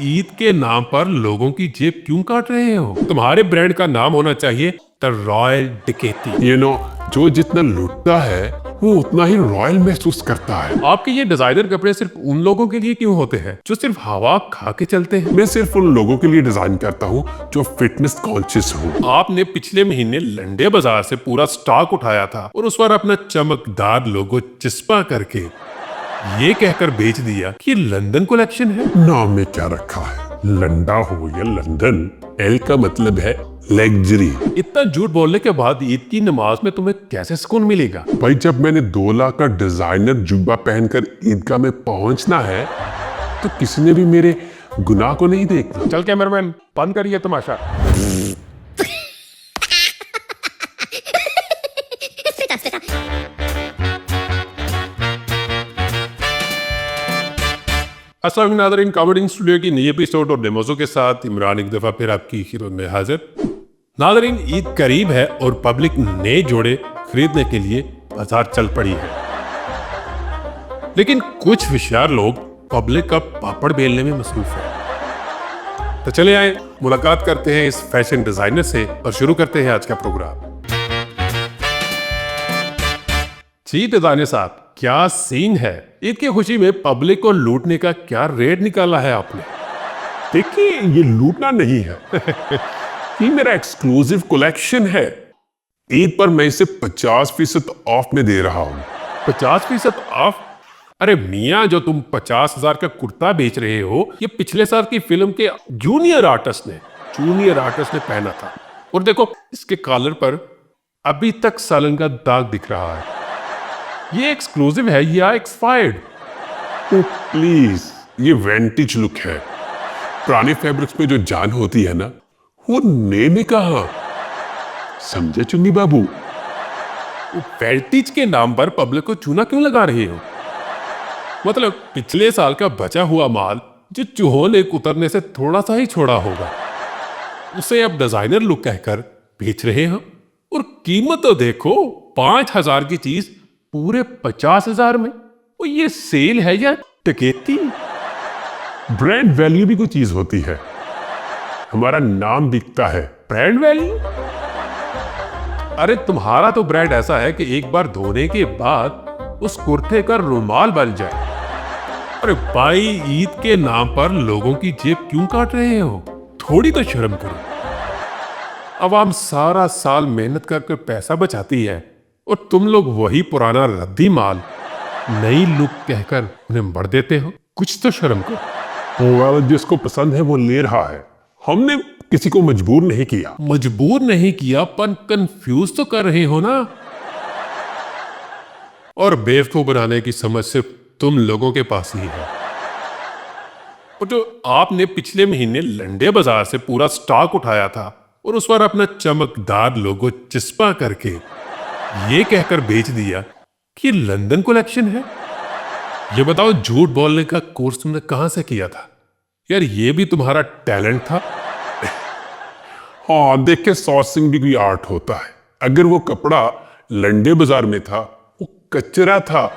ईद के नाम पर लोगों की जेब क्यों काट रहे हो? तुम्हारे ब्रांड का नाम होना चाहिए द रॉयल डकैती। जो जितना लूटता है वो उतना ही रॉयल महसूस करता है। आपके ये डिजाइनर कपड़े सिर्फ उन लोगों के लिए क्यों होते हैं जो सिर्फ हवा खा के चलते हैं? मैं सिर्फ उन लोगों के लिए डिजाइन करता हूँ जो फिटनेस कॉन्शियस हो। आपने पिछले महीने लंडे बाजार से पूरा स्टॉक उठाया था और उस पर अपना चमकदार लोगो चिस्पा करके ये कहकर बेच दिया कि लंदन कलेक्शन है। नाम में क्या रखा है, लंडा हो या लंदन, एल का मतलब है लग्जरी। इतना झूठ बोलने के बाद ईद की नमाज में तुम्हें कैसे सुकून मिलेगा? भाई जब मैंने 2 लाख का डिजाइनर जुब्बा पहनकर ईदगाह में पहुंचना है तो किसी ने भी मेरे गुनाह को नहीं देखना। चल कैमरामैन बंद करिए तमाशा। अस्सलाम वालेकुम नाज़रीन, कॉमेडी स्टूडियो की नई एपिसोड और डेमोज़ों के साथ इमरान एक दफ़ा फिर आपकी खिदमत में हाजिर। नाज़रीन, ईद करीब है और पब्लिक नए जोड़े खरीदने के लिए बाजार चल पड़ी है, लेकिन कुछ होशियार लोग पब्लिक का पापड़ बेलने में मसरूफ है। तो चले आए मुलाकात करते हैं इस फैशन डिजाइनर से और शुरू करते हैं आज का प्रोग्राम। जी डिजाइनर साहब, क्या सीन है? ईद की खुशी में पब्लिक को लूटने का क्या रेट निकाला है आपने? देखिए, ये लूटना नहीं है ये मेरा एक्सक्लूसिव कलेक्शन है। ईद पर मैं इसे 50% ऑफ में दे रहा हूँ। 50% ऑफ? अरे मियाँ, जो तुम 50,000 का कुर्ता बेच रहे हो ये पिछले साल की फिल्म के जूनियर आर्टिस्ट ने पहना था, और देखो इसके कॉलर पर अभी तक सालन का दाग दिख रहा है। ये एक्सक्लूसिव है या एक्सपायर्ड? प्लीज, ये वेंटेज लुक है। पुराने फैब्रिक्स में जो जान होती है ना, वो नए में कहां? समझे चुन्नी बाबू? वेंटेज के नाम पर पब्लिक को चूना क्यों लगा रहे हो? मतलब पिछले साल का बचा हुआ माल जो चूहों ने उतरने से थोड़ा सा ही छोड़ा होगा, उसे अब डिजाइनर लुक कहकर बेच रहे हो। और कीमत तो देखो, 5,000 की चीज पूरे 50,000 में। वो ये सेल है या डकैती? ब्रांड वैल्यू भी कोई चीज होती है। हमारा नाम बिकता है। Brand value? अरे तुम्हारा तो ब्रांड ऐसा है कि एक बार धोने के बाद उस कुर्ते का रुमाल बन जाए। अरे भाई, ईद के नाम पर लोगों की जेब क्यों काट रहे हो? थोड़ी तो शर्म करो। अवाम सारा साल मेहनत करके पैसा बचाती है और तुम लोग वही पुराना रद्दी माल नई लुक कहकर उन्हें मर देते हो। कुछ तो शर्म करो। जिसको पसंद है वो ले रहा है। हमने किसी को मजबूर नहीं किया। मजबूर नहीं किया, पर कंफ्यूज तो कर रहे हो ना। और बेवकूफ बनाने की समझ सिर्फ तुम लोगों के पास ही है। और जो आपने पिछले महीने लंडे बाजार से पूरा स्टॉक उठाया था और उस पर अपना चमकदार लोगो चिस्पा करके ये कहकर बेच दिया कि लंदन कलेक्शन है। ये बताओ, झूठ बोलने का कोर्स तुमने कहां से किया था? यार ये भी तुम्हारा टैलेंट था? हाँ, देख के सोर्सिंग भी कोई आर्ट होता है। अगर वो कपड़ा लंडे बाजार में था, वो कचरा था।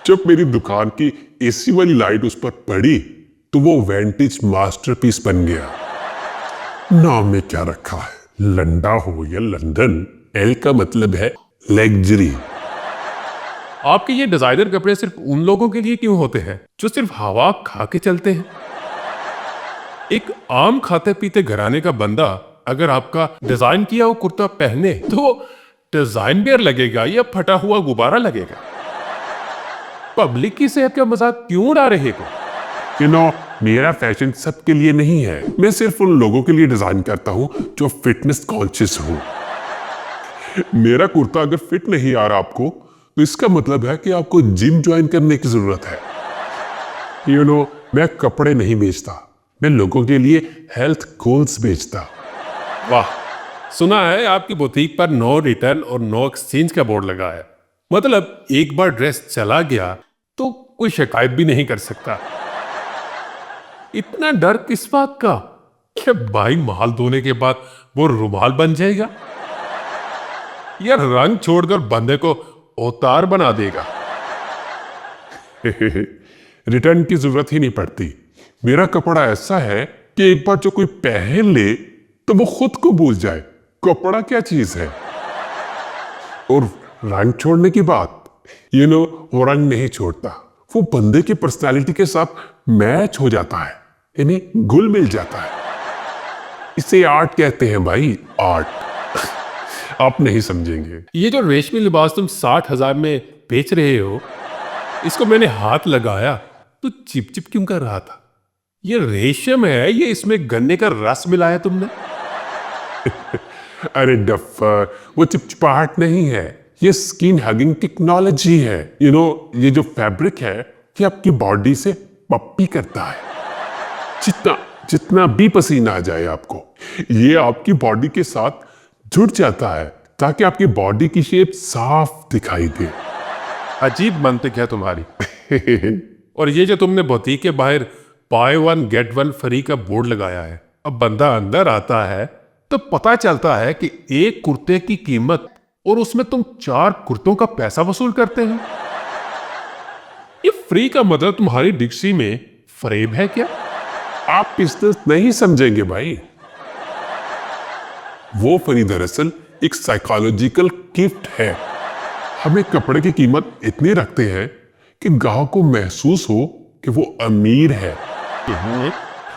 जब मेरी दुकान की एसी वाली लाइट उस पर पड़ी तो वो वेंटेज मास्टरपीस बन गया। नाम में क्या रखा है, लंडा हो या लंदन, एल का मतलब है लग्जरी। आपके ये डिजाइनर कपड़े सिर्फ उन लोगों के लिए क्यों होते हैं जो सिर्फ हवा खा के चलते हैं? एक आम खाते पीते घराने का बंदा अगर आपका डिजाइन किया हुआ कुर्ता पहने तो डिजाइन बेयर लगेगा या फटा हुआ गुब्बारा लगेगा? पब्लिक की सेहत का मजाक क्यों उड़ा रहे हो? मेरा फैशन सबके लिए नहीं है। मैं सिर्फ उन लोगों के लिए डिजाइन करता हूं जो फिटनेस कॉन्शियस हो। मेरा कुर्ता अगर फिट नहीं आ रहा आपको, तो इसका मतलब है कि आपको जिम ज्वाइन करने की जरूरत है। मैं कपड़े नहीं बेचता, मैं लोगों के लिए हेल्थ गोल्स बेचता। वाह, सुना है आपकी बुटीक पर नो रिटर्न और नो एक्सचेंज का बोर्ड लगा है। मतलब एक बार ड्रेस चला गया तो कोई शिकायत भी नहीं कर सकता। इतना डर किस बात का? क्या भाई माल धोने के बाद वो रुमाल बन जाएगा या रंग छोड़कर बंदे को अवतार बना देगा? रिटर्न की जरूरत ही नहीं पड़ती। मेरा कपड़ा ऐसा है कि एक बार जो कोई पहन ले तो वो खुद को भूल जाए कपड़ा क्या चीज है। और रंग छोड़ने की बात, वो रंग नहीं छोड़ता, वो बंदे की पर्सनालिटी के साथ मैच हो जाता है, यानी घुल मिल जाता है। इसे आर्ट कहते हैं भाई, आर्ट। आप नहीं समझेंगे। ये जो रेशमी लिबास तुम 60,000 में बेच रहे हो, इसको मैंने हाथ लगाया तो चिप चिप क्यों कर रहा था? ये रेशम है, ये इसमें गन्ने का रस मिलाया तुमने? अरे डफर, वो चिपचिपाहट नहीं है, ये स्किन हगिंग टेक्नोलॉजी है। ये जो फैब्रिक है ये आपकी बॉडी से पप्पी करता है। जितना भी पसीना आ जाए आपको, ये आपकी बॉडी के साथ जुड़ जाता है ताकि आपकी बॉडी की शेप साफ दिखाई दे। अजीब मंतिक है तुम्हारी। और ये जो तुमने बुटीक के बाहर by one get one free का बोर्ड लगाया है, अब बंदा अंदर आता है तो पता चलता है कि एक कुर्ते की कीमत और उसमें तुम 4 कुर्तों का पैसा वसूल करते हो। ये फ्री का मतलब तुम्हारी डिक्शनरी में फरेब है क्या? आप बिजनेस नहीं समझेंगे भाई। वो फ्री दरअसल एक साइकोलॉजिकल गिफ्ट है। हमें कपड़े की कीमत इतनी रखते हैं कि ग्राहक को महसूस हो कि वो अमीर है,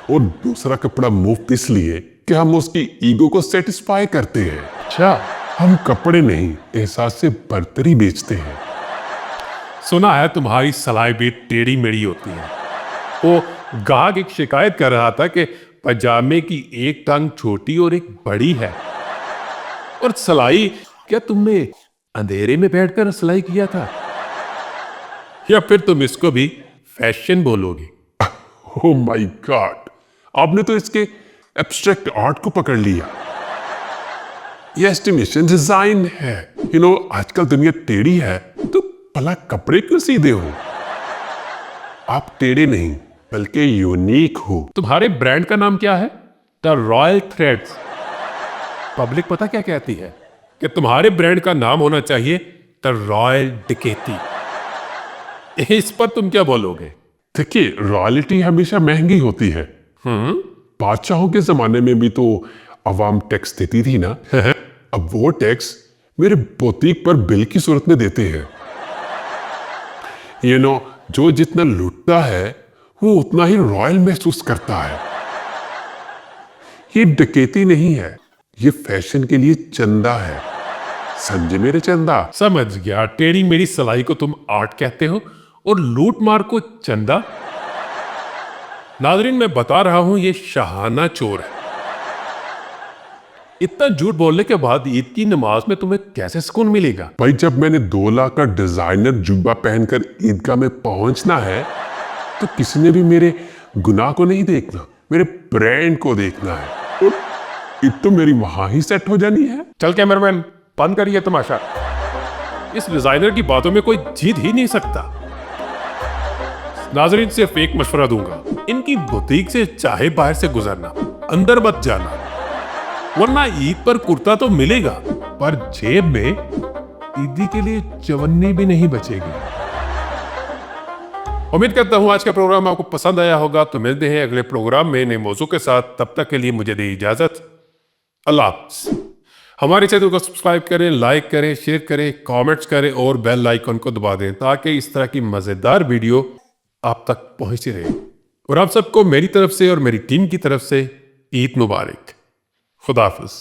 और दूसरा कपड़ा मुफ्त इसलिए कि हम उसकी ईगो को सेटिस्फाई करते हैं। अच्छा, हम कपड़े नहीं, एहसास से बर्तरी बेचते हैं। सुना है तुम्हारी सलाई भी टेढ़ी मेढ़ी होती है। वो गाहक एक शिकायत कर रहा था कि पजामे की एक टांग छोटी और एक बड़ी है। और सलाई, क्या तुमने अंधेरे में बैठकर सिलाई किया था, या फिर तुम इसको भी फैशन बोलोगे? ओह माय गॉड, आपने तो इसके एब्स्ट्रैक्ट आर्ट को पकड़ लिया। ये एस्टिमेशन डिजाइन है। आजकल दुनिया टेढ़ी है तो भला कपड़े क्यों सीधे हो? आप टेढ़े नहीं बल्कि यूनिक हो। तुम्हारे ब्रांड का नाम क्या है? The royal threads. पब्लिक पता क्या कहती है कि तुम्हारे ब्रांड का नाम होना चाहिए द रॉयल डकैती। इस पर तुम क्या बोलोगे? देखिए, रॉयल्टी हमेशा महंगी होती है। बादशाहों के जमाने में भी तो अवाम टैक्स देती थी ना। अब वो टैक्स मेरे बुटीक पर बिल की सूरत में देते हैं। जो जितना लूटता है वो उतना ही रॉयल महसूस करता है। ये डकैती नहीं है, ये फैशन के लिए चंदा है। समझे मेरे चंदा? समझ गया। टेढ़ी मेरी सलाई को तुम आर्ट कहते हो और लूट मार को चंदा। नाजरीन, मैं बता रहा हूं ये शाहाना चोर है। इतना झूठ बोलने के बाद ईद की नमाज में तुम्हें कैसे सुकून मिलेगा? भाई, जब मैंने 2 लाख का डिजाइनर जुब्बा पहनकर ईदगाह में पहुंचना है तो किसी ने भी मेरे गुनाह को नहीं देखना, मेरे ब्रांड को देखना है। और ईद तो मेरी वहां ही सेट हो जानी है। चल कैमरामैन, बंद करिए तमाशा। इस डिजाइनर की बातों में कोई जीत ही नहीं सकता। नाजरीन, सिर्फ एक मशवरा दूंगा, इनकी बुटीक से चाहे बाहर से गुजरना, अंदर मत जाना, वरना ईद पर कुर्ता तो मिलेगा पर जेब में ईदी के लिए चवन्नी भी नहीं बचेगी। उम्मीद करता हूं आज का प्रोग्राम आपको पसंद आया होगा। तो मिलते हैं अगले प्रोग्राम में नए मौजू के साथ। तब तक के लिए मुझे दे इजाजत। अल्लाह हाफ़िज़। हमारे चैनल को सब्सक्राइब करें, लाइक करें, शेयर करें, कमेंट्स करें और बेल आइकन को दबा दें ताकि इस तरह की मजेदार वीडियो आप तक पहुंचती रहे। और आप सबको मेरी तरफ से और मेरी टीम की तरफ से ईद मुबारक। खुदा हाफ़िज़।